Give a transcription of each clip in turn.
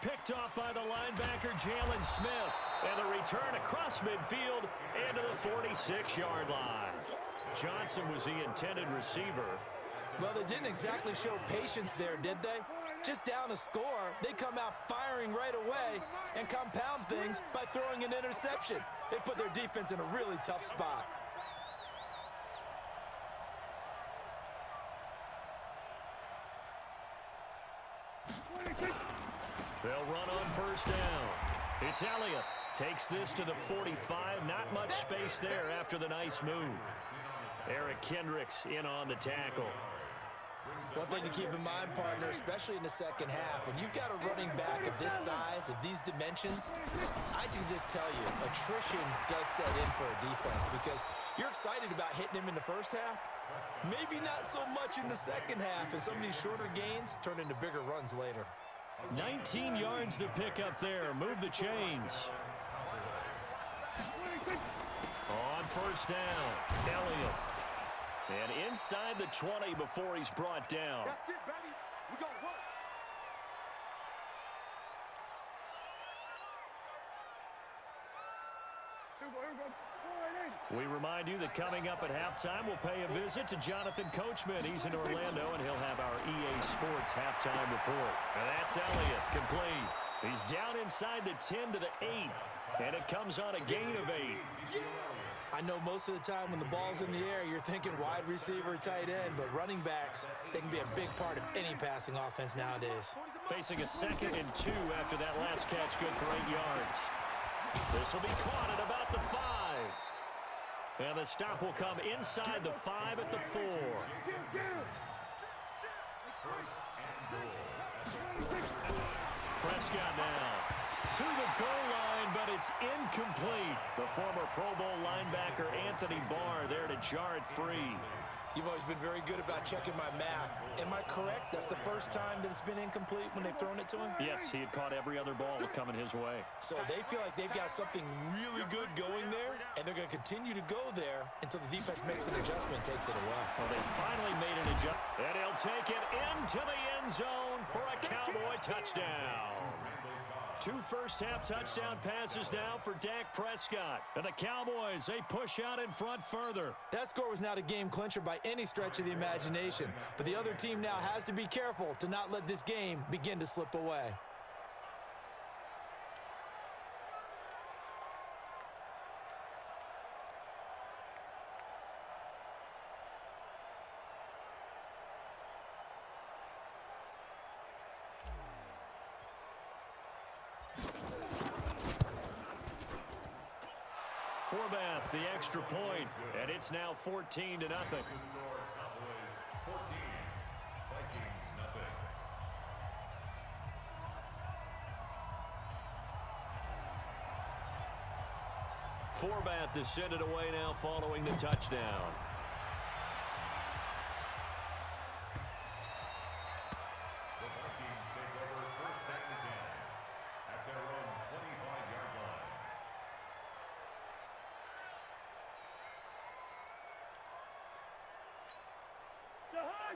picked off by the linebacker, Jalen Smith. And the return across midfield into the 46-yard line. Johnson was the intended receiver. Well, they didn't exactly show patience there, did they? Just down a score, they come out firing right away and compound things by throwing an interception. They put their defense in a really tough spot. They'll run on first down. It's Elliott. Takes this to the 45. Not much space there after the nice move. Eric Kendricks in on the tackle. One thing to keep in mind, partner, especially in the second half, when you've got a running back of this size, of these dimensions, I can just tell you, attrition does set in for a defense because you're excited about hitting him in the first half. Maybe not so much in the second half, and some of these shorter gains turn into bigger runs later. 19 yards to pick up there. Move the chains. On first down, Elliott. And inside the 20 before he's brought down. That's it, baby. We gonna work. We remind you that coming up at halftime, we'll pay a visit to Jonathan Coachman. He's in Orlando, and he'll have our EA Sports halftime report. And that's Elliott, complete. He's down inside the 10 to the 8, and it comes on a gain of 8. I know most of the time when the ball's in the air, you're thinking wide receiver, tight end, but running backs, they can be a big part of any passing offense nowadays. Facing a 2nd and 2 after that last catch, good for 8 yards. This will be caught at about the 5. And the stop will come inside the 5 at the 4. Prescott now to the goal line, but it's incomplete. The former Pro Bowl linebacker Anthony Barr there to jar it free. You've always been very good about checking my math. Am I correct? That's the first time that it's been incomplete when they've thrown it to him? Yes, he had caught every other ball coming his way. So they feel like they've got something really good going there, and they're going to continue to go there until the defense makes an adjustment and takes it away. Well, they finally made an adjustment, and he'll take it into the end zone for a Cowboy touchdown. 2 first-half touchdown passes now for Dak Prescott. And the Cowboys, they push out in front further. That score was not a game clincher by any stretch of the imagination. But the other team now has to be careful to not let this game begin to slip away. Forbath, the extra point, and it's now 14 to nothing. Forbath to send it away now following the touchdown.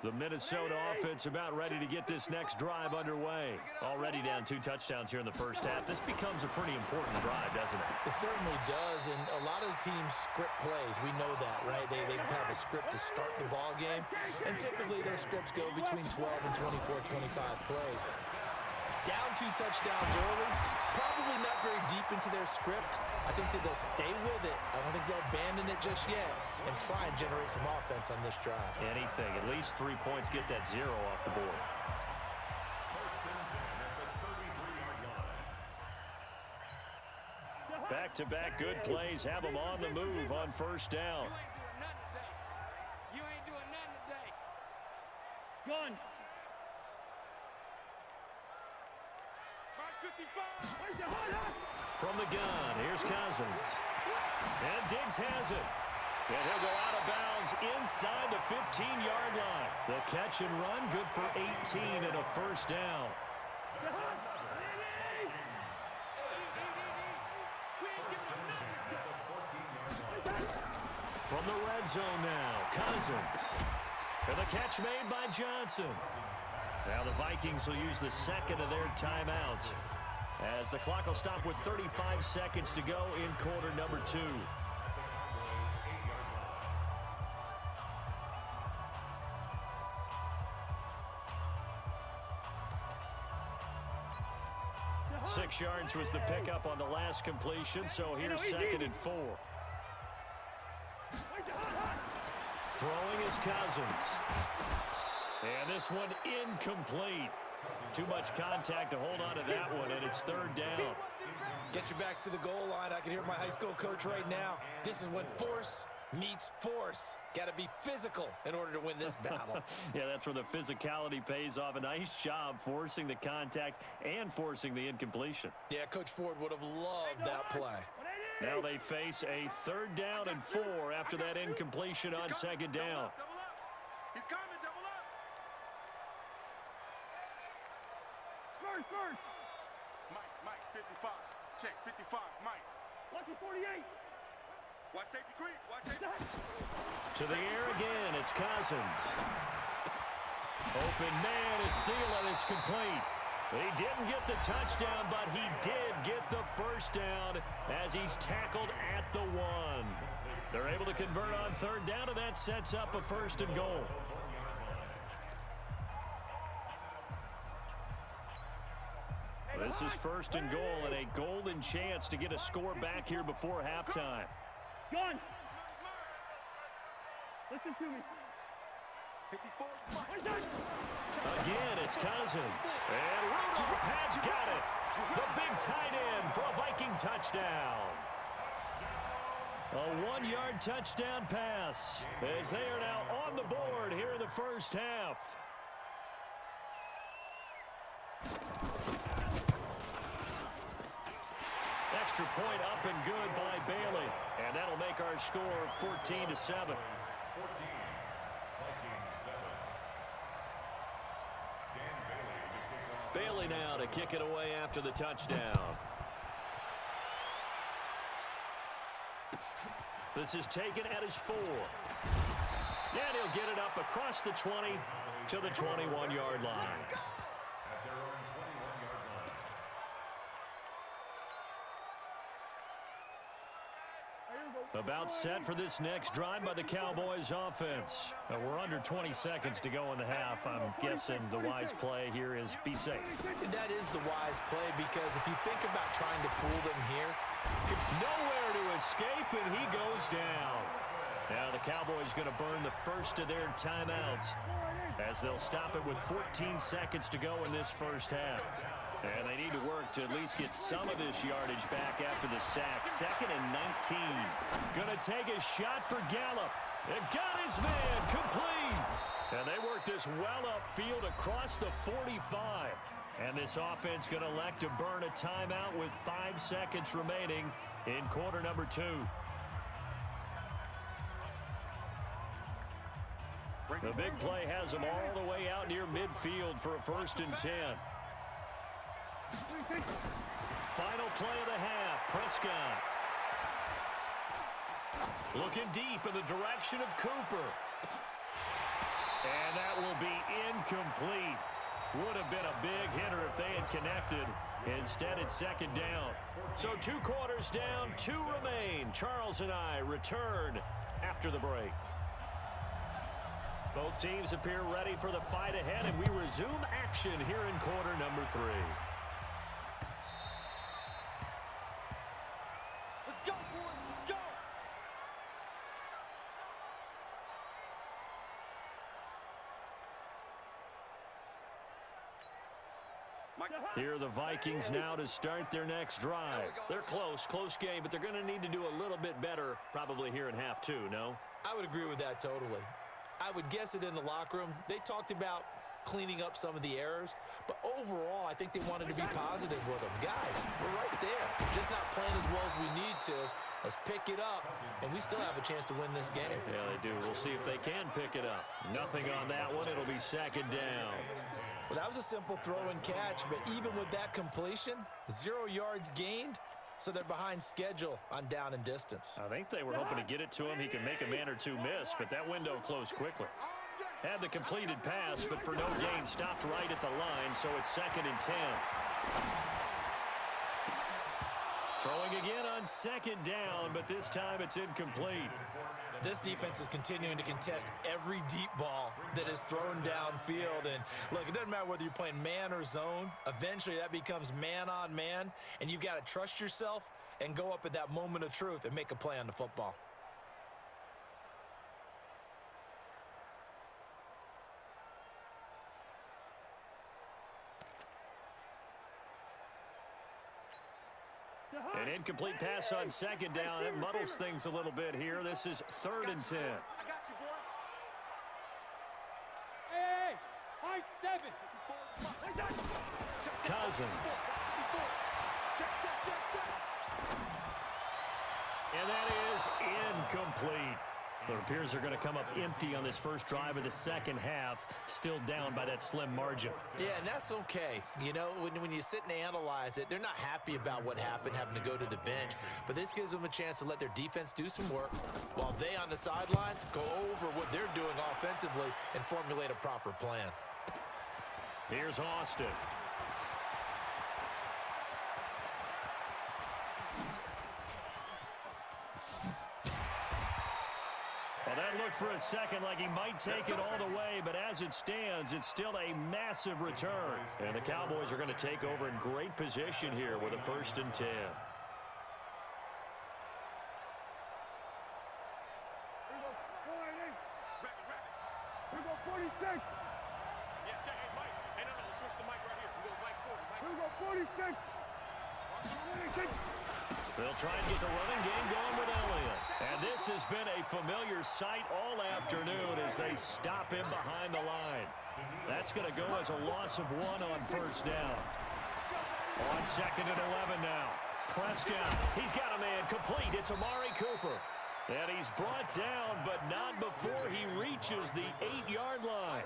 The Minnesota offense about ready to get this next drive underway. Already down 2 touchdowns here in the first half. This becomes a pretty important drive, doesn't it? It certainly does, and a lot of the teams script plays. We know that, right? They have a script to start the ball game, and typically those scripts go between 12 and 24, 25 plays. Down 2 touchdowns early, probably not very deep into their script. I think that they'll stay with it. I don't think they'll abandon it just yet and try and generate some offense on this drive. Anything. At least 3 points, get that 0 off the board. Back-to-back good plays have them on the move on first down. You ain't doing nothing today. Gun. From the gun, here's Cousins. And Diggs has it. And he'll go out of bounds inside the 15-yard line. The catch and run, good for 18 and a first down. From the red zone now, Cousins. And the catch made by Johnson. Now the Vikings will use the second of their timeouts. as the clock will stop with 35 seconds to go in quarter number 2. Six yards was the pickup on the last completion, so here's 2nd and 4. Throwing is Cousins. And this one incomplete. Too much contact to hold on to that one, and it's 3rd down. Get your backs to the goal line. I can hear my high school coach right now. This is when force meets force. Got to be physical in order to win this battle. Yeah, that's where the physicality pays off. A nice job forcing the contact and forcing the incompletion. Yeah, Coach Ford would have loved that play. Now they face a 3rd down and 4 after that incompletion on 2nd down. He's coming, double up. First. Mike, 55. Check, 55, Mike. Lucky 48. Watch safety creep, watch safety. To the air again, it's Cousins. Open man is Thielen, it's complete. He didn't get the touchdown, but he did get the 1st down as he's tackled at the 1. They're able to convert on 3rd down, and that sets up a 1st and goal. This is 1st and goal and a golden chance to get a score back here before halftime. Gun. Listen to me. 54. Again, it's Cousins. And Rudolph has got it. The big tight end for a Viking touchdown. A 1-yard touchdown pass as they are now on the board here in the 1st half. Extra point up and good by Bailey. And that'll make our score 14-7. Bailey now to kick it away after the touchdown. This is taken at his 4. And he'll get it up across the 20 to the 21-yard line. About set for this next drive by the Cowboys offense. We're under 20 seconds to go in the half. I'm guessing the wise play here is be safe. That is the wise play, because if you think about trying to fool them here, nowhere to escape, and he goes down. Now the Cowboys going to burn the first of their timeouts as they'll stop it with 14 seconds to go in this 1st half. And they need to work to at least get some of this yardage back after the sack. 2nd and 19. Going to take a shot for Gallup. And got his man complete. And they work this well upfield across the 45. And this offense going to elect to burn a timeout with 5 seconds remaining in quarter number 2. The big play has them all the way out near midfield for a 1st and 10. Final play of the half, Prescott. Looking deep in the direction of Cooper. And that will be incomplete. Would have been a big hitter if they had connected. Instead, it's 2nd down. So 2 quarters down, 2 remain. Charles and I return after the break. Both teams appear ready for the fight ahead, and we resume action here in quarter number 3. Let's go, boys. Let's go. Here are the Vikings now to start their next drive. They're close game, but they're going to need to do a little bit better probably here in half 2, no? I would agree with that totally. I would guess it in the locker room. They talked about cleaning up some of the errors, but overall, I think they wanted to be positive with them. Guys, we're right there. Just not playing as well as we need to. Let's pick it up, and we still have a chance to win this game. Yeah, they do. We'll see if they can pick it up. Nothing on that one. It'll be 2nd down. Well, that was a simple throw and catch, but even with that completion, 0 yards gained, so they're behind schedule on down and distance. I think they were hoping to get it to him. He can make a man or 2 miss, but that window closed quickly. Had the completed pass, but for no gain, stopped right at the line, so it's 2nd and 10. on second down, but this time it's incomplete. This defense is continuing to contest every deep ball that is thrown downfield. And look, it doesn't matter whether you're playing man or zone. Eventually that becomes man on man, and you've got to trust yourself and go up at that moment of truth and make a play on the football. An incomplete pass on second down. That muddles things a little bit here. This is 3rd and 10. I got you, boy. Hey, high 7. Cousins. Check. And that is incomplete. It appears they're going to come up empty on this first drive of the second half, still down by that slim margin. Yeah, and that's okay. You know, when you sit and analyze it, they're not happy about what happened, having to go to the bench. But this gives them a chance to let their defense do some work while they on the sidelines go over what they're doing offensively and formulate a proper plan. Here's Austin. Well, that looked for a second like he might take it all the way, but as it stands, it's still a massive return. And the Cowboys are going to take over in great position here with a 1st and 10. We go 46. Yeah, check. Hey, Mike. Hey, no, switch the mic right here. We go Mike 40. Mike. We go 46. 46. They'll try and get the running game going with Elliott. And this has been a familiar sight all afternoon as they stop him behind the line. That's going to go as a loss of 1 on 1st down. On 2nd and 11 now. Prescott, he's got a man complete. It's Amari Cooper. And he's brought down, but not before he reaches the 8-yard line.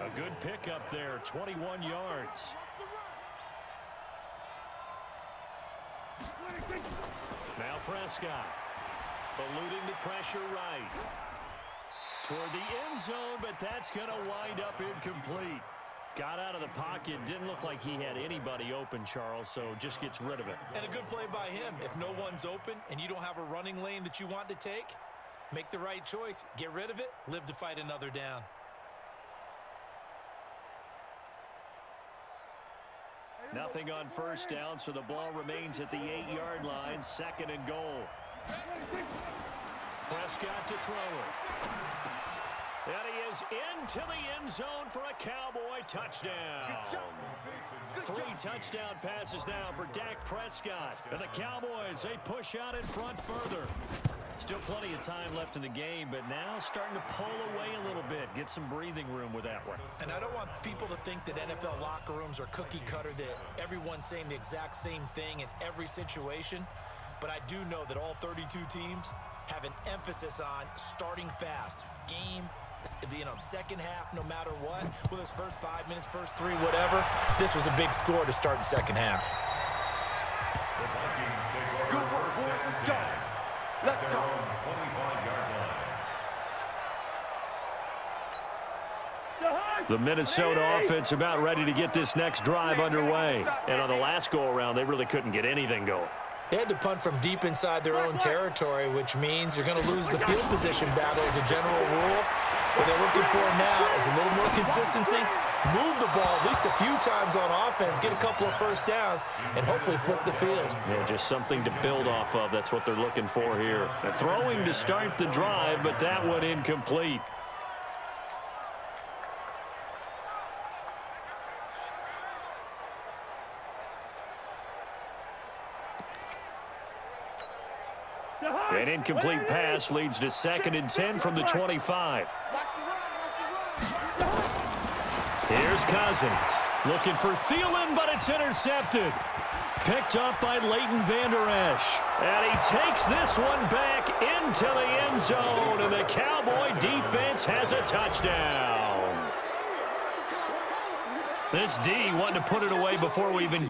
A good pickup there, 21 yards. Now Prescott, eluding the pressure right. Toward the end zone, but that's going to wind up incomplete. Got out of the pocket, didn't look like he had anybody open, Charles, so just gets rid of it. And a good play by him. If no one's open and you don't have a running lane that you want to take, make the right choice. Get rid of it, live to fight another down. Nothing on 1st down, so the ball remains at the 8-yard line, 2nd and goal. Prescott to throw it. And he is into the end zone for a Cowboy touchdown. 3 touchdown passes now for Dak Prescott. And the Cowboys, they push out in front further. Still plenty of time left in the game, but now starting to pull away a little bit. Get some breathing room with that one. And I don't want people to think that NFL locker rooms are cookie cutter, that everyone's saying the exact same thing in every situation. But I do know that all 32 teams have an emphasis on starting fast. Game, second half, no matter what. Whether it's first 5 minutes, first 3, whatever. This was a big score to start the second half. Good work, boys. Let's go. Let's go. The Minnesota offense about ready to get this next drive underway. And on the last go-around, they really couldn't get anything going. They had to punt from deep inside their own territory, which means you're going to lose the field position battle as a general rule. What they're looking for now is a little more consistency, move the ball at least a few times on offense, get a couple of first downs, and hopefully flip the field. Yeah, just something to build off of. That's what they're looking for here. They're throwing to start the drive, but that one incomplete. An incomplete pass leads to 2nd and 10 from the 25. Here's Cousins. Looking for Thielen, but it's intercepted. Picked up by Leighton Vander Esch. And he takes this one back into the end zone, and the Cowboy defense has a touchdown. This D wanting to put it away before we even